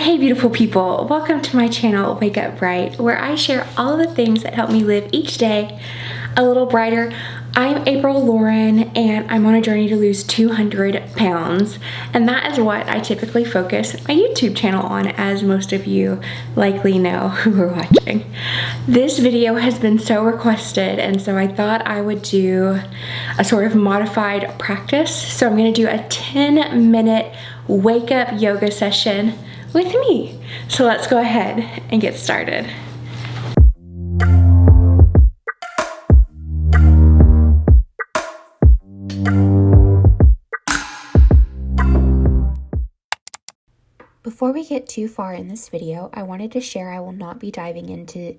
Hey beautiful people, welcome to my channel Wake Up Bright, where I share all the things that help me live each day a little brighter. I'm April Lauren and I'm on a journey to lose 200 pounds, and that is what I typically focus my YouTube channel on, as most of you likely know who are watching. This video has been so requested, and so I thought I would do a sort of modified practice. So I'm going to do a 10-minute wake up yoga session with me. So let's go ahead and get started. Before we get too far in this video, I wanted to share I will not be diving into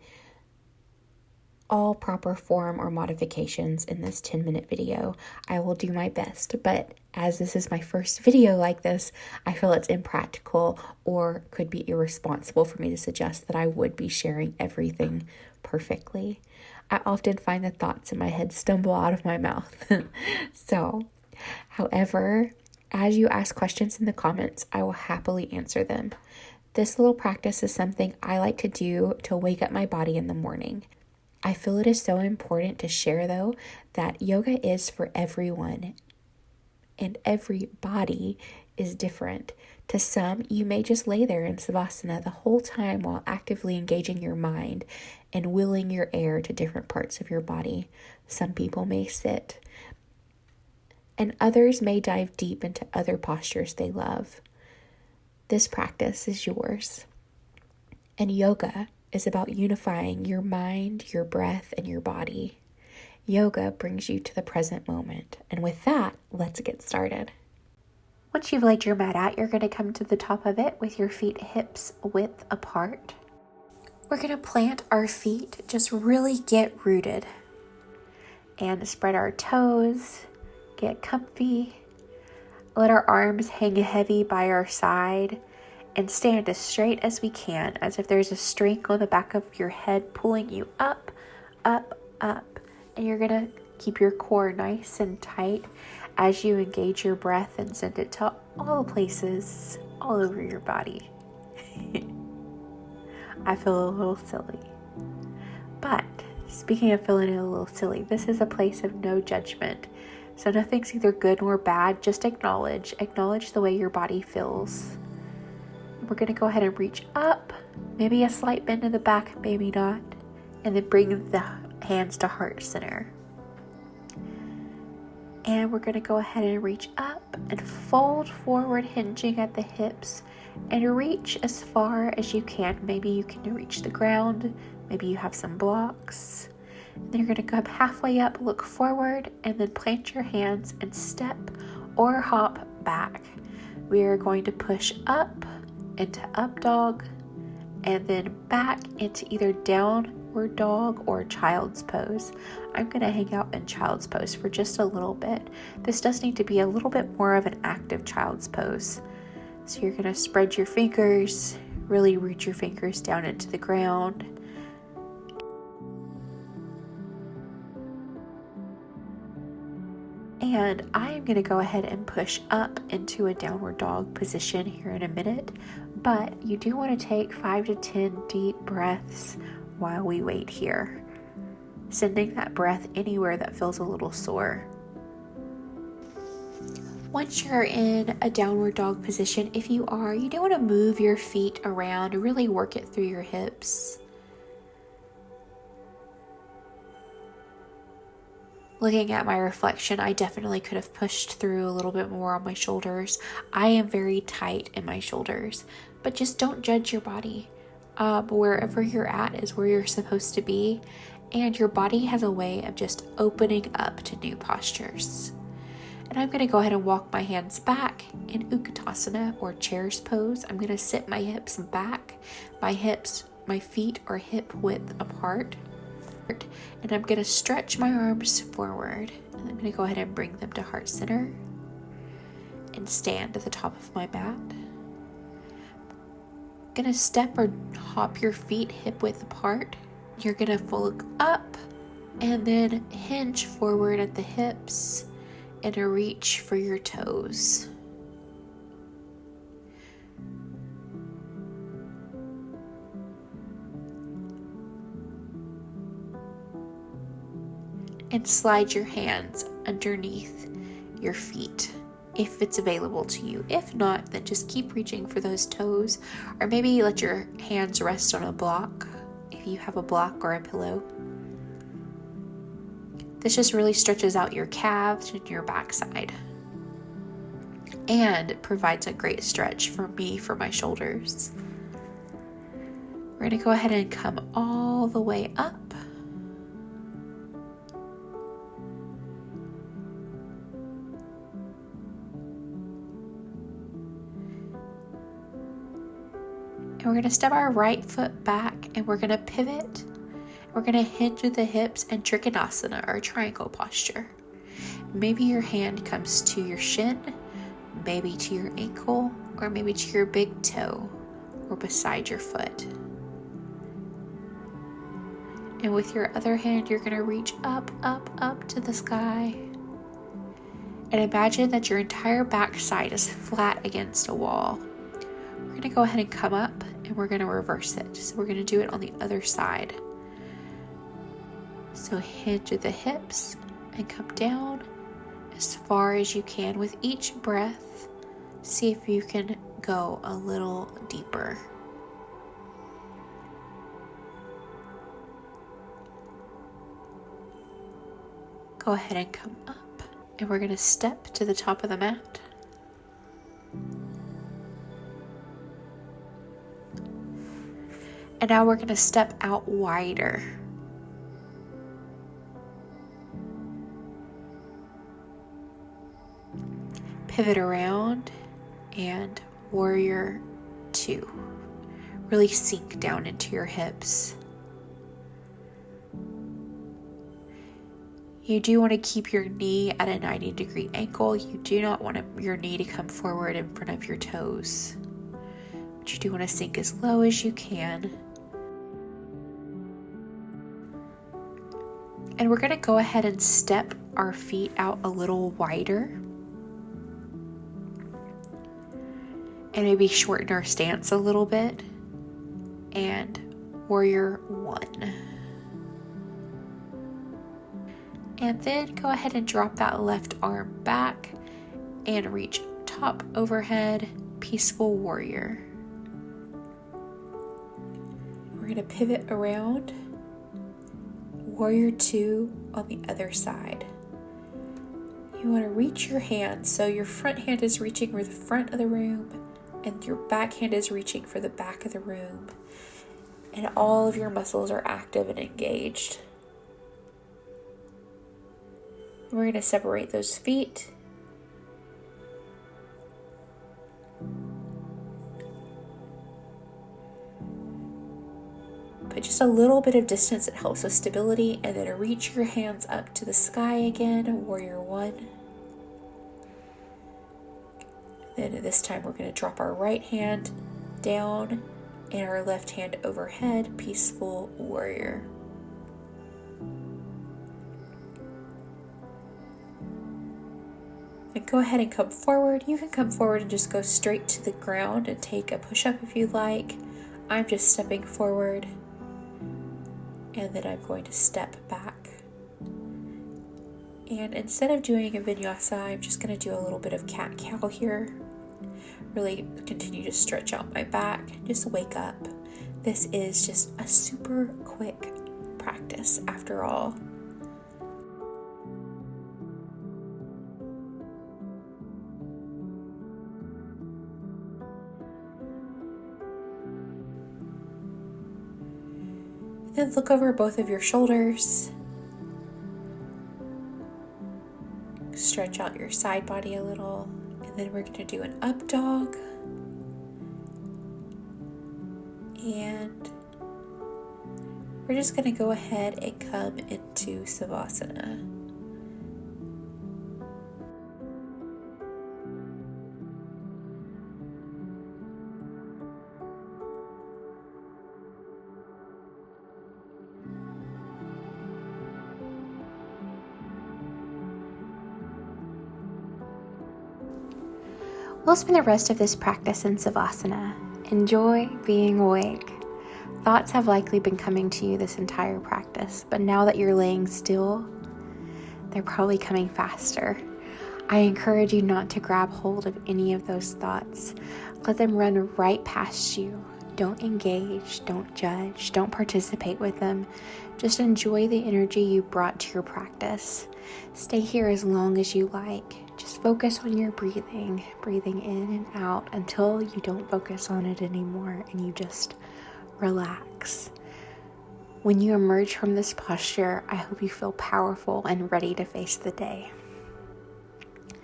all proper form or modifications in this 10-minute video. I will do my best, but as this is my first video like this, I feel it's impractical or could be irresponsible for me to suggest that I would be sharing everything perfectly. I often find the thoughts in my head stumble out of my mouth. However, as you ask questions in the comments, I will happily answer them. This little practice is something I like to do to wake up my body in the morning. I feel it is so important to share, though, that yoga is for everyone, and every body is different. To some, you may just lay there in Savasana the whole time while actively engaging your mind and willing your air to different parts of your body. Some people may sit, and others may dive deep into other postures they love. This practice is yours. And yoga is about unifying your mind, your breath, and your body. Yoga brings you to the present moment. And with that, let's get started. Once you've laid your mat out, you're going to come to the top of it with your feet hips width apart. We're going to plant our feet, just really get rooted. And spread our toes, get comfy. Let our arms hang heavy by our side. And stand as straight as we can, as if there's a string on the back of your head pulling you up, up, up. And you're gonna keep your core nice and tight as you engage your breath and send it to all places, all over your body. I feel a little silly. But speaking of feeling a little silly, this is a place of no judgment. So nothing's either good nor bad, just acknowledge the way your body feels. We're going to go ahead and reach up, maybe a slight bend in the back, maybe not, and then bring the hands to heart center. And we're going to go ahead and reach up and fold forward, hinging at the hips, and reach as far as you can. Maybe you can reach the ground, maybe you have some blocks. Then you're going to go halfway up, look forward, and then plant your hands and step or hop back. We are going to push up into up dog, and then back into either downward dog or child's pose. I'm going to hang out in child's pose for just a little bit. This does need to be a little bit more of an active child's pose. So you're going to spread your fingers, really root your fingers down into the ground. And I'm going to go ahead and push up into a downward dog position here in a minute, but you do want to take 5 to 10 deep breaths while we wait here, sending that breath anywhere that feels a little sore. Once you're in a downward dog position, if you are, you do want to move your feet around, really work it through your hips. Looking at my reflection, I definitely could have pushed through a little bit more on my shoulders. I am very tight in my shoulders, but just don't judge your body. Wherever you're at is where you're supposed to be, and your body has a way of just opening up to new postures. And I'm going to go ahead and walk my hands back in Utkatasana or chair's pose. I'm going to sit my hips back. My feet are hip width apart. And I'm going to stretch my arms forward, and I'm going to go ahead and bring them to heart center and stand at the top of my mat. I'm going to step or hop your feet hip width apart. You're going to look up and then hinge forward at the hips and a reach for your toes. and slide your hands underneath your feet if it's available to you. If not, then just keep reaching for those toes, or maybe let your hands rest on a block if you have a block or a pillow. This just really stretches out your calves and your backside and provides a great stretch for me for my shoulders. We're going to go ahead and come all the way up. And we're going to step our right foot back and we're going to pivot. We're going to hinge at the hips and trikonasana, or triangle posture. Maybe your hand comes to your shin, maybe to your ankle, or maybe to your big toe or beside your foot. And with your other hand, you're going to reach up, up, up to the sky. And imagine that your entire backside is flat against a wall. We're going to go ahead and come up and we're going to reverse it. So we're going to do it on the other side. So hinge at the hips and come down as far as you can. With each breath, see if you can go a little deeper. Go ahead and come up, and we're going to step to the top of the mat. And now we're going to step out wider. Pivot around and warrior 2. Really sink down into your hips. You do want to keep your knee at a 90-degree angle. You do not want your knee to come forward in front of your toes. But you do want to sink as low as you can. And we're going to go ahead and step our feet out a little wider. And maybe shorten our stance a little bit. And warrior 1. And then go ahead and drop that left arm back and reach top overhead, peaceful warrior. We're going to pivot around, warrior 2 on the other side. You want to reach your hand so your front hand is reaching for the front of the room and your back hand is reaching for the back of the room. And all of your muscles are active and engaged. We're going to separate those feet. Put just a little bit of distance, it helps with stability, and then reach your hands up to the sky again, warrior 1. Then this time we're going to drop our right hand down and our left hand overhead, peaceful warrior. And go ahead and come forward. You can come forward and just go straight to the ground and take a push-up if you like. I'm just stepping forward. And then I'm going to step back. And instead of doing a vinyasa, I'm just going to do a little bit of cat-cow here. Really continue to stretch out my back. Just wake up. This is just a super quick practice after all. Then look over both of your shoulders. Stretch out your side body a little. And then we're going to do an up dog. And we're just going to go ahead and come into Savasana. We'll spend the rest of this practice in Savasana. Enjoy being awake. Thoughts have likely been coming to you this entire practice, but now that you're laying still, they're probably coming faster. I encourage you not to grab hold of any of those thoughts. Let them run right past you. Don't engage, don't judge, don't participate with them. Just enjoy the energy you brought to your practice. Stay here as long as you like. Just focus on your breathing in and out until you don't focus on it anymore and you just relax. When you emerge from this posture, I hope you feel powerful and ready to face the day.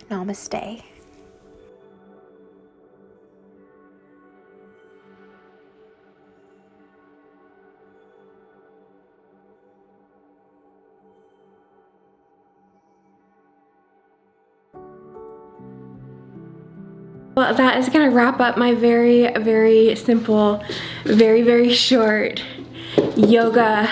Namaste. Well, that is going to wrap up my very, very simple, very, very short yoga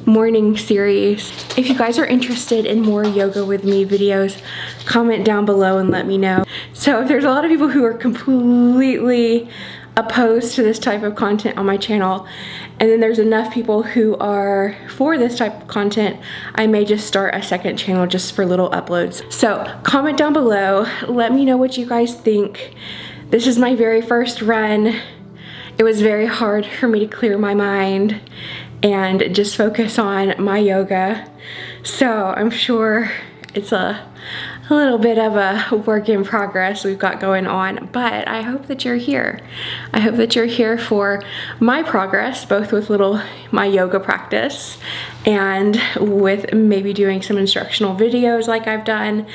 morning series. If you guys are interested in more yoga with me videos, comment down below and let me know. So if there's a lot of people who are completely opposed to this type of content on my channel, and then there's enough people who are for this type of content, I may just start a second channel just for little uploads. So comment down below, let me know what you guys think. This is my very first run. It was very hard for me to clear my mind and just focus on my yoga. So I'm sure it's a little bit of a work in progress we've got going on, but I hope that you're here. I hope that you're here for my progress, both with my yoga practice and with maybe doing some instructional videos like I've done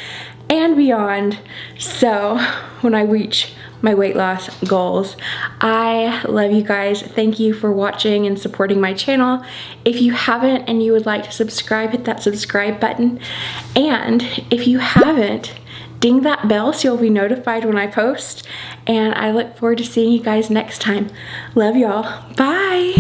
and beyond. So when I reach my weight loss goals. I love you guys. Thank you for watching and supporting my channel. If you haven't and you would like to subscribe, hit that subscribe button. And if you haven't, ding that bell so you'll be notified when I post. And I look forward to seeing you guys next time. Love y'all. Bye.